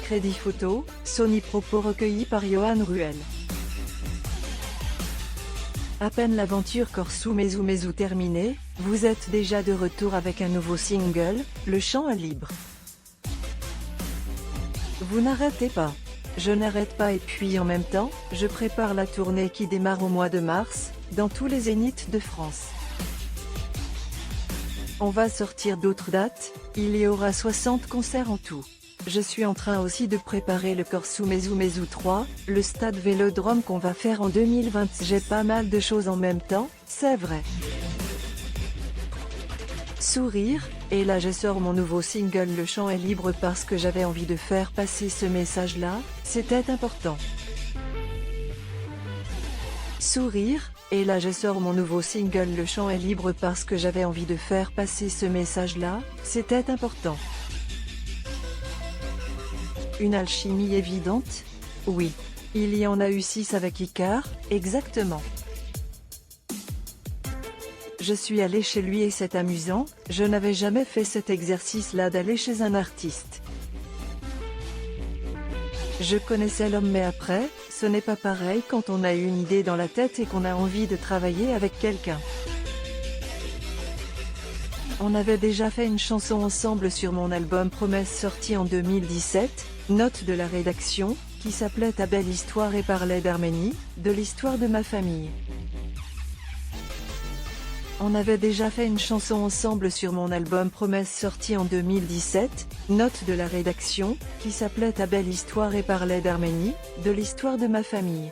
Crédit photo, Sony propos recueillis par Johan Ruel. À peine l'aventure Corso Mesu Mesu terminée, vous êtes déjà de retour avec un nouveau single, Le Chant est libre. Vous n'arrêtez pas. Je n'arrête pas et puis en même temps, je prépare la tournée qui démarre au mois de mars, dans tous les zéniths de France. On va sortir d'autres dates, il y aura 60 concerts en tout. Je suis en train aussi de préparer le Corso Mesu Mesu 3, le stade Vélodrome qu'on va faire en 2020. J'ai pas mal de choses en même temps, c'est vrai. Sourire, et là je sors mon nouveau single Le Chant est libre parce que j'avais envie de faire passer ce message-là, c'était important. Sourire, et là je sors mon nouveau single Le Chant est libre parce que j'avais envie de faire passer ce message-là, c'était important. Une alchimie évidente? Oui. Il y en a eu 6 avec Icare, exactement. Je suis allé chez lui et c'est amusant, je n'avais jamais fait cet exercice-là d'aller chez un artiste. Je connaissais l'homme mais après, ce n'est pas pareil quand on a une idée dans la tête et qu'on a envie de travailler avec quelqu'un. On avait déjà fait une chanson ensemble sur mon album Promesse sorti en 2017, note de la rédaction, qui s'appelait Ta belle histoire et parlait d'Arménie, de l'histoire de ma famille. On avait déjà fait une chanson ensemble sur mon album Promesse sorti en 2017, note de la rédaction, qui s'appelait Ta belle histoire et parlait d'Arménie, de l'histoire de ma famille.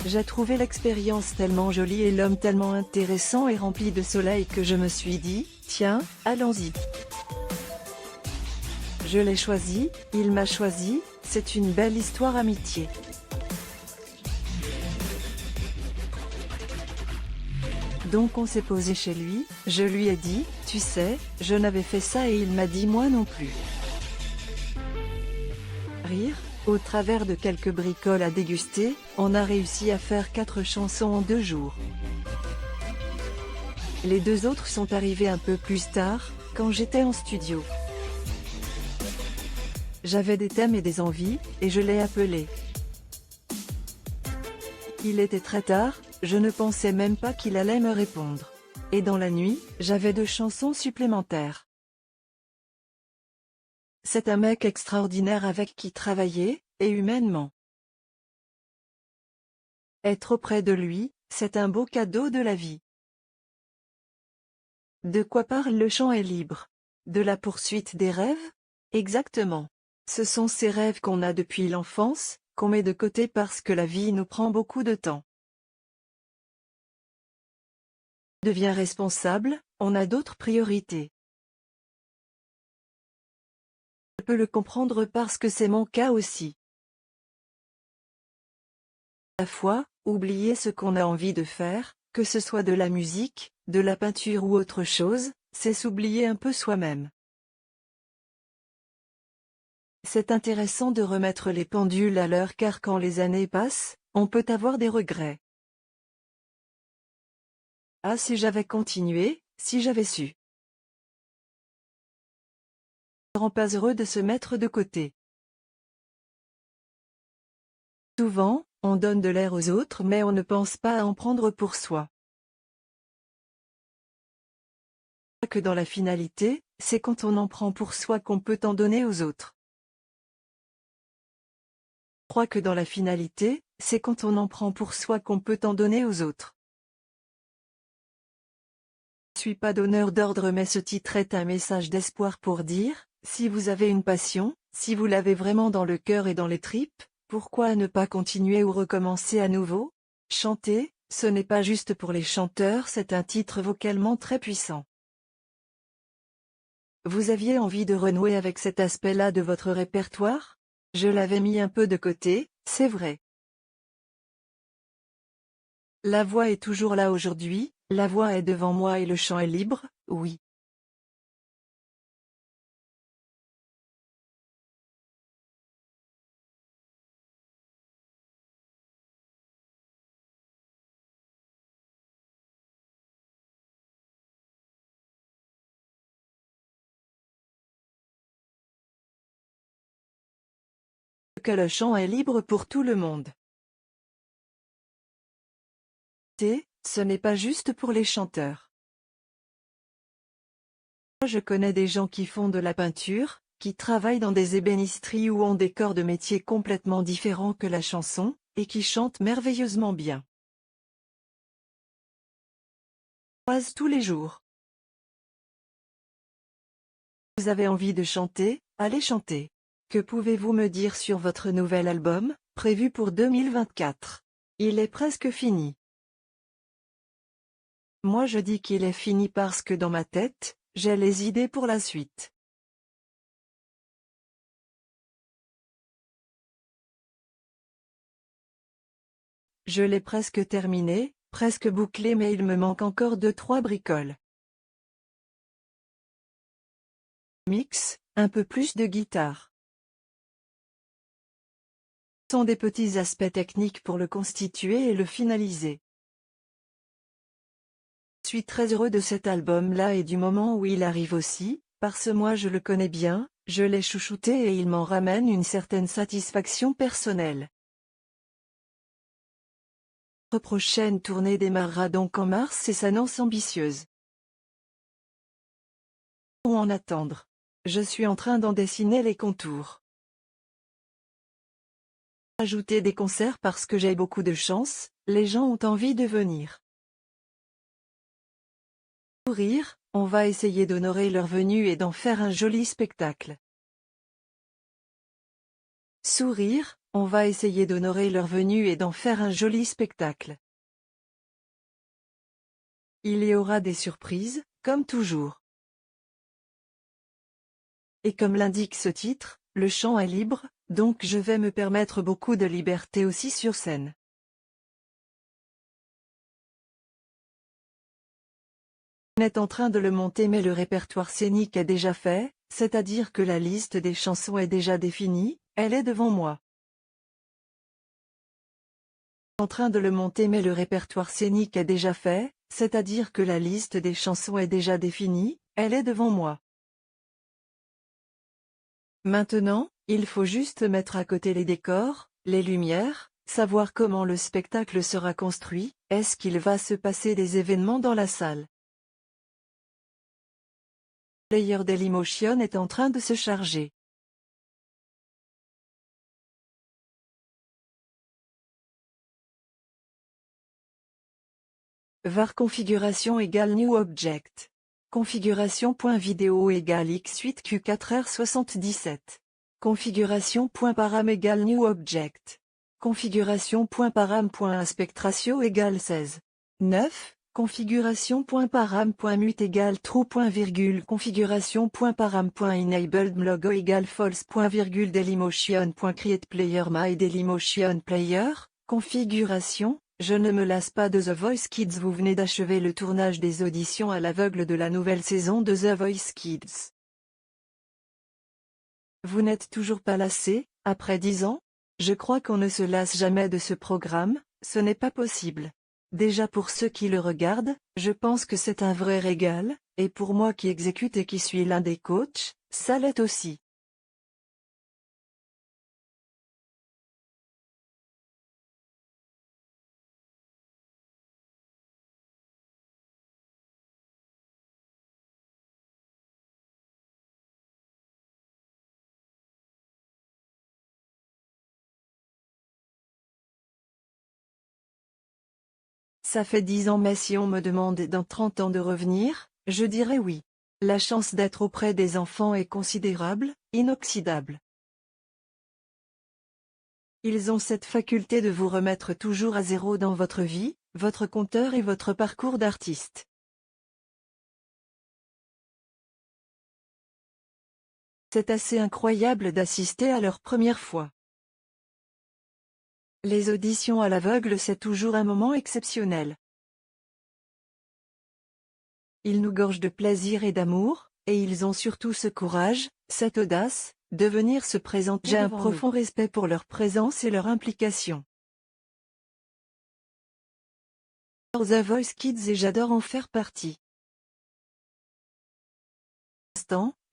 J'ai trouvé l'expérience tellement jolie et l'homme tellement intéressant et rempli de soleil que je me suis dit, tiens, allons-y. Je l'ai choisi, il m'a choisi, c'est une belle histoire amitié. Donc on s'est posé chez lui, je lui ai dit, tu sais, je n'avais fait ça et il m'a dit moi non plus. Rire, au travers de quelques bricoles à déguster, on a réussi à faire 4 chansons en 2 jours. Les 2 autres sont arrivées un peu plus tard, quand j'étais en studio. J'avais des thèmes et des envies, et je l'ai appelé. Il était très tard, je ne pensais même pas qu'il allait me répondre. Et dans la nuit, j'avais 2 chansons supplémentaires. C'est un mec extraordinaire avec qui travailler, et humainement. Être auprès de lui, c'est un beau cadeau de la vie. De quoi parle Le Chant est libre? De la poursuite des rêves? Exactement. Ce sont ces rêves qu'on a depuis l'enfance, qu'on met de côté parce que la vie nous prend beaucoup de temps. On devient responsable, on a d'autres priorités. Je peux le comprendre parce que c'est mon cas aussi. À la fois, oublier ce qu'on a envie de faire, que ce soit de la musique, de la peinture ou autre chose, c'est s'oublier un peu soi-même. C'est intéressant de remettre les pendules à l'heure car quand les années passent, on peut avoir des regrets. Ah si j'avais continué, si j'avais su. Ça ne rend pas heureux de se mettre de côté. Souvent, on donne de l'air aux autres mais on ne pense pas à en prendre pour soi. Que dans la finalité, c'est quand on en prend pour soi qu'on peut en donner aux autres. Je crois que dans la finalité, c'est quand on en prend pour soi qu'on peut en donner aux autres. Je ne suis pas donneur d'ordre mais ce titre est un message d'espoir pour dire, si vous avez une passion, si vous l'avez vraiment dans le cœur et dans les tripes, pourquoi ne pas continuer ou recommencer à nouveau? Chanter, ce n'est pas juste pour les chanteurs, c'est un titre vocalement très puissant. Vous aviez envie de renouer avec cet aspect-là de votre répertoire? Je l'avais mis un peu de côté, c'est vrai. La voix est toujours là aujourd'hui, la voix est devant moi et le chant est libre, oui. Que le chant est libre pour tout le monde. Ce n'est pas juste pour les chanteurs. Je connais des gens qui font de la peinture, qui travaillent dans des ébénisteries ou ont des corps de métier complètement différents que la chanson, et qui chantent merveilleusement bien. Tous les jours. Vous avez envie de chanter, allez chanter. Que pouvez-vous me dire sur votre nouvel album, prévu pour 2024? Il est presque fini. Moi je dis qu'il est fini parce que dans ma tête, j'ai les idées pour la suite. Je l'ai presque terminé, presque bouclé, mais il me manque encore 2-3 bricoles. Mix, un peu plus de guitare. Ce sont des petits aspects techniques pour le constituer et le finaliser. Je suis très heureux de cet album-là et du moment où il arrive aussi, parce que moi je le connais bien, je l'ai chouchouté et il m'en ramène une certaine satisfaction personnelle. Notre prochaine tournée démarrera donc en mars et s'annonce ambitieuse. Ou en attendre. Je suis en train d'en dessiner les contours. Ajouter des concerts parce que j'ai beaucoup de chance, les gens ont envie de venir. Sourire, on va essayer d'honorer leur venue et d'en faire un joli spectacle. Sourire, on va essayer d'honorer leur venue et d'en faire un joli spectacle. Il y aura des surprises, comme toujours. Et comme l'indique ce titre, le chant est libre, donc je vais me permettre beaucoup de liberté aussi sur scène. On est en train de le monter mais le répertoire scénique est déjà fait, c'est-à-dire que la liste des chansons est déjà définie, elle est devant moi. En train de le monter mais le répertoire scénique est déjà fait, c'est-à-dire que la liste des chansons est déjà définie, elle est devant moi. Maintenant, il faut juste mettre à côté les décors, les lumières, savoir comment le spectacle sera construit, est-ce qu'il va se passer des événements dans la salle. Player Dailymotion est en train de se charger. var configuration égale new object. Configuration.video égale x8q4r77. Configuration.param égale new object. Configuration.param.aspect-ratio égale 16. 9. Configuration.param.mute égale true. Configuration.param.enabled logo égale false. Dailymotion.create player my Dailymotion player. Configuration. Je ne me lasse pas de The Voice Kids. Vous venez d'achever le tournage des auditions à l'aveugle de la nouvelle saison de The Voice Kids. Vous n'êtes toujours pas lassé, après 10 ans? Je crois qu'on ne se lasse jamais de ce programme, ce n'est pas possible. Déjà pour ceux qui le regardent, je pense que c'est un vrai régal, et pour moi qui exécute et qui suis l'un des coachs, ça l'est aussi. Ça fait 10 ans mais si on me demande dans 30 ans de revenir, je dirais oui. La chance d'être auprès des enfants est considérable, inoxydable. Ils ont cette faculté de vous remettre toujours à zéro dans votre vie, votre compteur et votre parcours d'artiste. C'est assez incroyable d'assister à leur première fois. Les auditions à l'aveugle c'est toujours un moment exceptionnel. Ils nous gorgent de plaisir et d'amour, et ils ont surtout ce courage, cette audace, de venir se présenter. J'ai un profond respect pour leur présence et leur implication. The Voice Kids et j'adore en faire partie.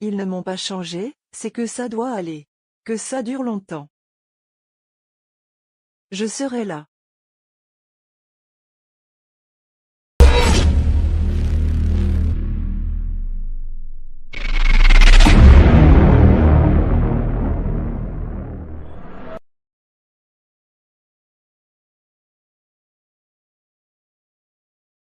Ils ne m'ont pas changé, c'est que ça doit aller. Que ça dure longtemps. Je serai là.